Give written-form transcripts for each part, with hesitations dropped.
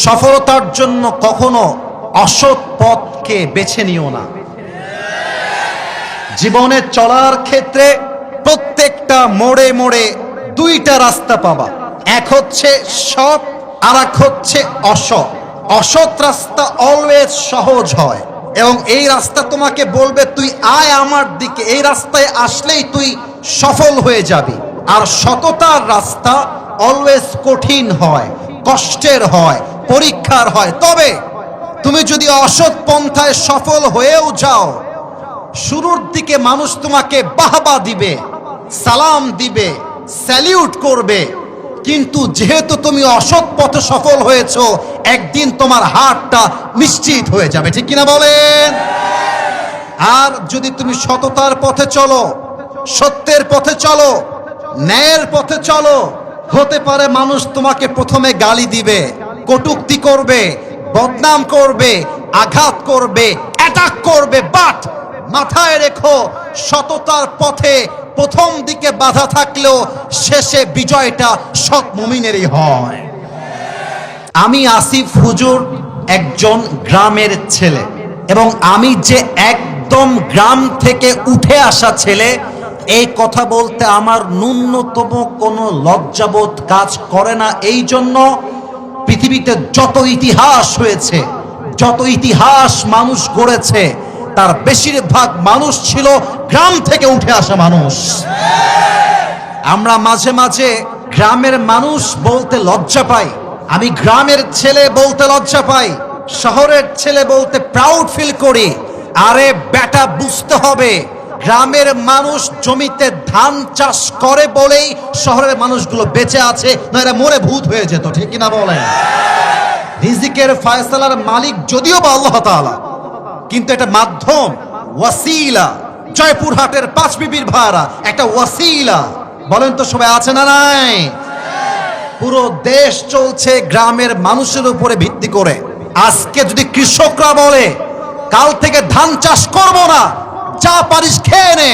সফলতার জন্য কখনো অসৎ পথকে বেছে নিও না। জীবনে চলার ক্ষেত্রে প্রত্যেকটা মোড়ে মোড়ে দুইটা রাস্তা পাবা, এক হচ্ছে সৎ আর এক হচ্ছে অসৎ। অসৎ রাস্তা অলওয়েজ সহজ হয় এবং এই রাস্তা তোমাকে বলবে তুই আয় আমার দিকে, এই রাস্তায় আসলেই তুই সফল হয়ে যাবি। আর সততার রাস্তা অলওয়েজ কঠিন হয়, কষ্টের হয়, পরীক্ষার হয়। তবে তুমি যদি অসৎ পন্থায় সফল হয়েও যাও, শুরুর দিকে মানুষ তোমাকে বাহবা দিবে, সালাম দিবে, স্যালিউট করবে, কিন্তু যেহেতু তুমি অসৎ পথে সফল হয়েছো, একদিন তোমার হাতটা নিশ্চিত হয়ে যাবে। ঠিক কিনা বলেন? আর যদি তুমি সততার পথে চলো, সত্যের পথে চলো, ন্যায়ের পথে চলো, হতে পারে মানুষ তোমাকে প্রথমে গালি দিবে, কটূক্তি করবে, বদনাম করবে, আঘাত করবে, অ্যাটাক করবে, বাট মাথায় রেখো সততার পথে প্রথম দিকে বাধা থাকলেও শেষে বিজয়টা সৎ মুমিনেরই হয়। আমি আসিফ হুজুর একজন গ্রামের ছেলে এবং আমি যে একদম গ্রাম থেকে উঠে আসা ছেলে, এই কথা বলতে আমার ন্যূনতম কোনো লজ্জাবোধ কাজ করে না। এই জন্য পৃথিবীতে যত ইতিহাস হয়েছে, যত ইতিহাস মানুষ গড়েছে, তার বেশিরভাগ মানুষ ছিল গ্রাম থেকে উঠে আসা মানুষ। আমরা মাঝে মাঝে গ্রামের মানুষ বলতে লজ্জা পাই, আমি গ্রামের ছেলে বলতে লজ্জা পাই, শহরের ছেলে বলতে প্রাউড ফিল করি। আরে বেটা, বুঝতে হবে গ্রামের মানুষ জমিতে ধান চাষ করে বলেই শহরের মানুষগুলো বেঁচে আছে, না এরা মরে ভূত হয়ে যেত। ঠিক কিনা বলেন? রিজিকের ফয়সালার মালিক যদিও বা আল্লাহ তাআলা, কিন্তু এটা মাধ্যম, ওয়াসিলা। জয়পুরহাটের পাঁচ বিবির ভাড়া একটা ওয়াসিলা। বলেন তো সবাই আছে না নাই? পুরো দেশ চলছে গ্রামের মানুষের উপরে ভিত্তি করে। আজকে যদি কৃষকরা বলে কাল থেকে ধান চাষ করব না, যা পারিস খেয়ে নে,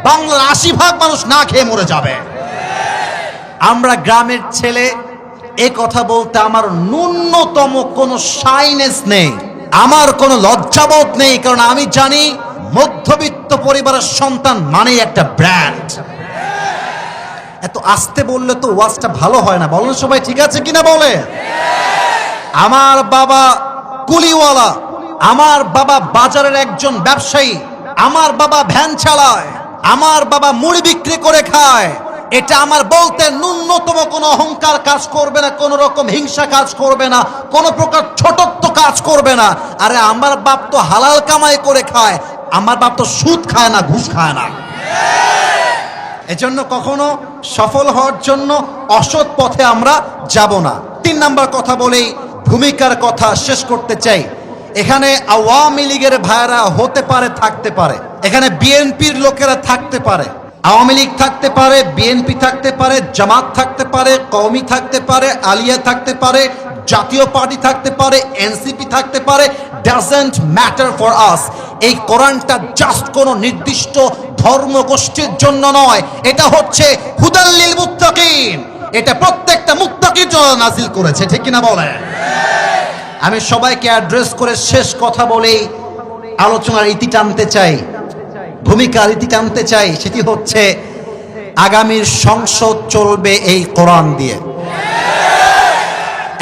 বাংলার ৮০% মানুষ না খেয়ে মরে যাবে। আমরা গ্রামের ছেলে, এ কথা বলতে আমার ন্যূনতম কোনো শাইনেস নেই, আমার কোনো লজ্জাবোধ নেই, কারণ আমি জানি মধ্যবিত্ত পরিবারের সন্তান মানেই একটা ব্র্যান্ড। এত আস্তে বললে তো ওয়াজটা ভালো হয় না, বলেন সবাই ঠিক আছে কিনা বলে? আমার বাবা কুলিওয়ালা, আমার বাবা বাজারের একজন ব্যবসায়ী, আমার বাবা ভ্যান চালায়, আমার বাবা মুড়ি বিক্রি করে খায়। এটা আমার বলতে ন্যূনতম কোনো অহংকার কাজ করবে না, কোনো রকম হিংসা কাজ করবে না, কোনো প্রকার ছোটত্ব কাজ করবে না। আরে আমার বাপ তো হালাল কামাই করে খায়, আমার বাপ তো সুদ খায় না, ঘুষ খায় না। এজন্য কখনো সফল হওয়ার জন্য অসৎ পথে আমরা যাব না। ৩ নাম্বার কথা বলেই ভূমিকার কথা শেষ করতে চাই। এখানে আওয়ামী লীগের ভাইরা হতে পারে, থাকতে পারে, এখানে বিএনপির লোকেরা থাকতে পারে, আওয়ামী লীগ থাকতে পারে, বিএনপি থাকতে পারে, জামাত থাকতে পারে, কওমি থাকতে পারে, আলিয়া থাকতে পারে, জাতীয় পার্টি থাকতে পারে, এনসিপি থাকতে পারে, ডাজন্ট ম্যাটার ফর আস। এই কোরআনটা জাস্ট কোনো নির্দিষ্ট ধর্মগোষ্ঠীর জন্য নয়, এটা হচ্ছে হুদাল লিল মুত্তাকিন, এটা প্রত্যেকটা মুত্তাকির জন্য নাজিল করেছে। ঠিক কিনা বলেন? আমি সবাইকে অ্যাড্রেস করে শেষ কথা বলেই আলোচনার ইতি টানতে চাই, ভূমিকার ইতি টানতে চাই। সেটি হচ্ছে আগামীর সংসদ চলবে এই কোরআন দিয়ে।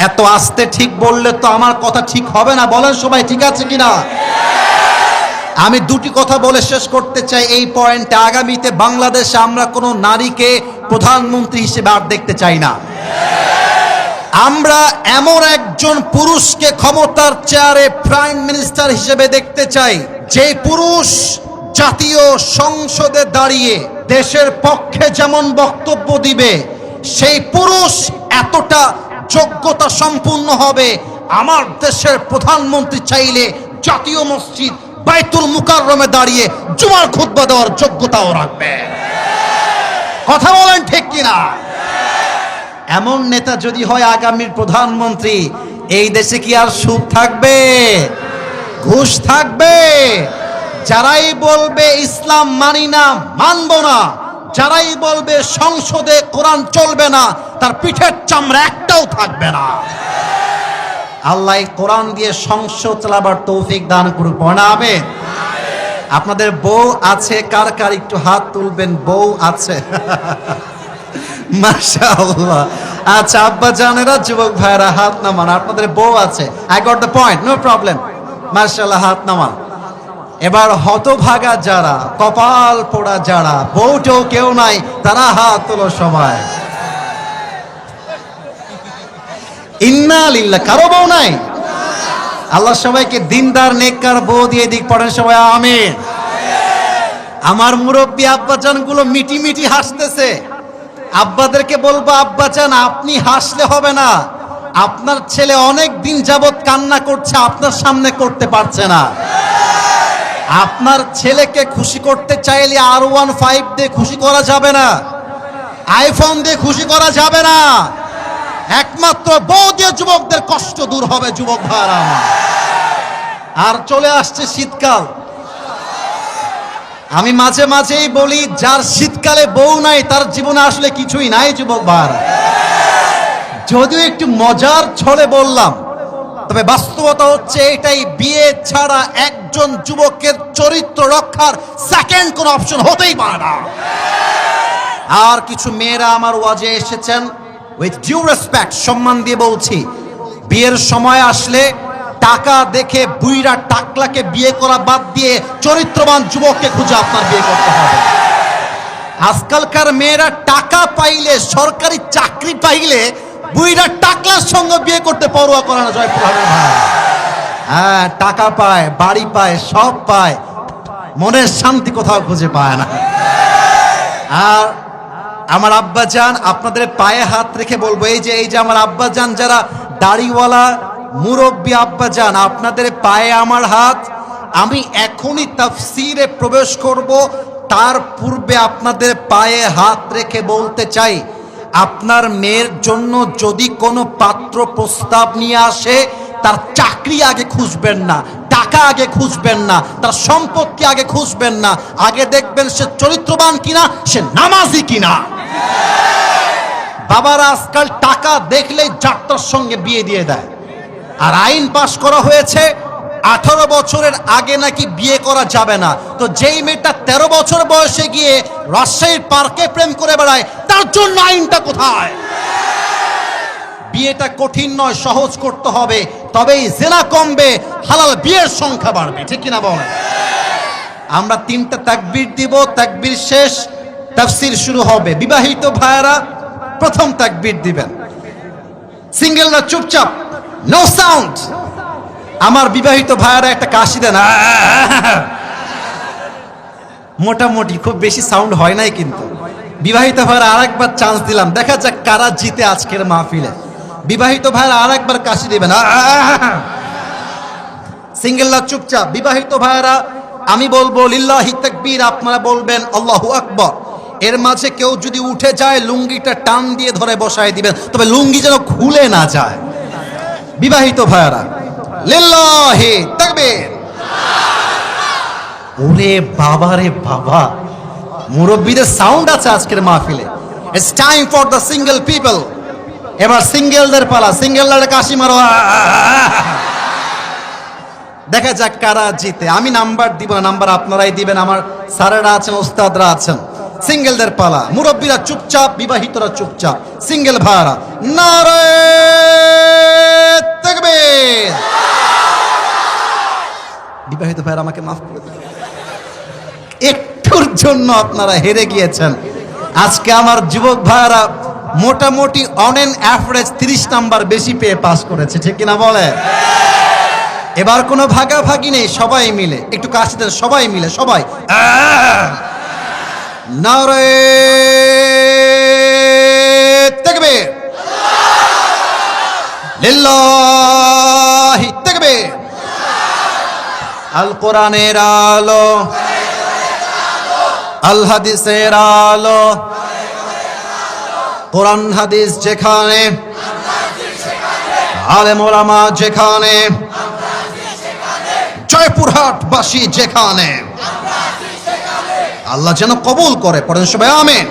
এত আস্তে ঠিক বললে তো আমার কথা ঠিক হবে না, বলেন সবাই ঠিক আছে কিনা? আমি দুটি কথা বলে শেষ করতে চাই এই পয়েন্টে। আগামীতে বাংলাদেশে আমরা কোনো নারীকে প্রধানমন্ত্রী হিসেবে আর দেখতে চাই না। আমরা এমন একজন পুরুষকে ক্ষমতার চেয়ারে প্রাইম মিনিস্টার হিসেবে দেখতে চাই, যে পুরুষ জাতীয় সংসদে দাঁড়িয়ে দেশের পক্ষে যেমন বক্তব্য দিবে, সেই পুরুষ এতটা যোগ্যতা সম্পূর্ণ হবে, আমার দেশের প্রধানমন্ত্রী চাইলে জাতীয় মসজিদ বাইতুল মুকাররমে দাঁড়িয়ে জুমার খুতবা দেওয়ার যোগ্যতাও রাখবে। কথা বলেন ঠিক কিনা? এমন নেতা যদি হয় আগামীর প্রধানমন্ত্রী, এই দেশে কি আর সুদ থাকবে? ঘুষ থাকবে? যারাই বলবে ইসলাম মানি না, মানব না, যারাই বলবে সংসদে কোরআন চলবে না, তার পিঠের চামড়া একটাও থাকবে না। আল্লাহ কোরআন দিয়ে সংসদ চালাবার তৌফিক দান করুক, পড়া আমিন। আপনাদের বউ আছে কার কার একটু হাত তুলবেন, বউ আছে? মাশাআল্লাহ। আচ্ছা আব্বা জানেরা, যুবক ভাইরা হাত নামান, আপনাদের বউ আছে। I got the point, no problem. মাশাআল্লাহ, হাত নামান। এবার হতভাগা যারা, কপাল পোড়া যারা, বউটাও কেউ নাই, তারা হাত তোলো সবাই। ইন্না লিল্লাহ, কারো বউ নাই? আল্লাহ সবাইকে দিনদার নেককার বউ দিয়ে দিক, পড়েন সবাই আমিন। আমার মুরব্বী আব্বাজান গুলো মিটি মিটি হাসতেছে। আব্বাদেরকে বলবো, আব্বাজান আপনি হাসলে হবে না, আপনার ছেলে অনেক দিন যাবত কান্না করছে, আপনার সামনে করতে পারছে না। আপনার ছেলেকে খুশি করতে চাইলে R15 দিয়ে খুশি করা যাবে না, আইফোন দিয়ে খুশি করা যাবে না, একমাত্র বউ দিয়ে যুবকদের কষ্ট দূর হবে। যুবক ভাইরা, আর চলে আসছে শীতকাল। আমি মাঝে মাঝেই বলি, যার শীতকালে বউ নাই তার জীবনে আসলে কিছুই নাই। যুবক ভাইরা, যদিও একটু মজার ছলে বললাম, তবে বাস্তবতা হচ্ছে এটাই, বিয়ে ছাড়া একজন যুবকের চরিত্র রক্ষার সেকেন্ড কোন অপশন হতেই পারে না। আর কিছু মেয়েরা আমার ওয়াজে এসেছেন, উইথ ডিউ রেসপেক্ট, সম্মান দিয়ে বলছি, বিয়ের সময় আসলে টাকা দেখে বুইরা টাকলাকে বিয়ে করা বাদ দিয়ে চরিত্রবান যুবককে খুঁজে আপনার বিয়ে করতে হবে। আজকালকার মেয়েরা টাকা পাইলে, সরকারি চাকরি পাইলে বুইরা টাকলার সঙ্গে বিয়ে করতে পরোয়া করে না। জয়পুর হবে ভাই, হ্যাঁ, টাকা পায়, বাড়ি পায়, সব পায়, মনের শান্তি কোথাও খুঁজে পায় না। আর আমার আব্বাজান, আপনাদের পায়ে হাত রেখে বলবো, এই যে আমার আব্বাজান যারা দাড়িওয়ালা মুরব্বী আব্বাজান, আপনাদের পায়ে আমার হাত। আমি এখনই তাফসীরে প্রবেশ করব, তার পূর্বে আপনাদের পায়ে হাত রেখে বলতে চাই, আপনার মেয়ের জন্য যদি কোনো পাত্র প্রস্তাব নিয়ে আসে, তার চাকরি আগে খুঁজবেন না, টাকা আগে খুঁজবেন না, তার সম্পত্তি আগে খুঁজবেন না, আগে দেখবেন সে চরিত্রবান কিনা, সে নামাজি কিনা। বাবারা আজকাল টাকা দেখলেই যাত্রার সঙ্গে বিয়ে দিয়ে দেয়। আর আইন পাশ করা হয়েছে 18 বছরের আগে নাকি বিয়ে করা যাবে না। তো যেই মেয়েটা 13 বছর বয়সে গিয়ে রাজশাহীর পার্কে প্রেম করে বেড়ায়, তার জন্য আইনটা কোথায়? বিয়েটা কঠিন নয়, সহজ করতে হবে, তবেই জেনা কমবে, হালাল বিয়ের সংখ্যা বাড়বে। ঠিক কিনা বলেন? আমরা 3টা তাকবীর দিব, তাকবীর শেষ, তাফসীর শুরু হবে। বিবাহিত ভাইয়েরা প্রথম তাকবীর দিবেন, সিঙ্গেলরা চুপচাপ, নো সাউন্ড। আমার বিবাহিত ভাইয়েরা একটা কাশি দেন, মোটামুটি, খুব বেশি সাউন্ড হয় নাই কিন্তু। বিবাহিত ভাইয়েরা আরেকবার চান্স দিলাম, দেখা যাক কারা জিতে আজকের মাহফিলে। বিবাহিত ভাইয়েরা আরেকবার কাশি দিবেন, সিঙ্গেলরা চুপচাপ। বিবাহিত ভাইয়েরা আমি বলবো লিল্লাহি তাকবীর, আপনারা বলবেন আল্লাহু আকবার। এর মাঝে কেউ যদি উঠে যায়, লুঙ্গিটা টান দিয়ে ধরে বসায় দিবেন, তবে লুঙ্গি যেন খুলে না যায়। বিবাহিত ভাইয়েরা লিল্লাহি তাকবীর। ওরে বাবা রে বাবা, মুরব্বীদের সাউন্ড আছে আজকের মাহফিলে। It's time for the single people. এবার সিঙ্গেলদের পালা, সিঙ্গেলরা কাশি মারো, দেখা যাক কারা জিতে। আমি নাম্বার দিব না, নাম্বার আপনারাই দিবেন, আমার স্যারেরা আছেন, ওস্তাদরা আছেন। সিঙ্গেলদের পালা, মুরব্বীরা চুপচাপ, বিবাহিতরা চুপচাপ। সিঙ্গেল ভাইরা নারে তাকবীর। বিবাহিত ভাইরা আমাকে মাফ করে দিন, একটুর জন্য আপনারা হেরে গিয়েছেন। আজকে আমার যুবক ভাইরা মোটামুটি অন এন অ্যাভারেজ 30 নাম্বার বেশি পেয়ে পাস করেছে। ঠিক কিনা বলে? এবার কোনো ভাগাভাগি নেই, সবাই মিলে একটু কাশি দেন, সবাই মিলে, সবাই নারে তাকবীর, লিল্লাহি তাকবীর। আল কোরআনের আলো, আল হাদিসের আলো, কোরআন হাদিস যেখানে, আলেম ওলামা যেখানে, জয়পুরহাটবাসী যেখানে, আল্লাহ যেন কবুল করে। পড়েন সবাই আমিন।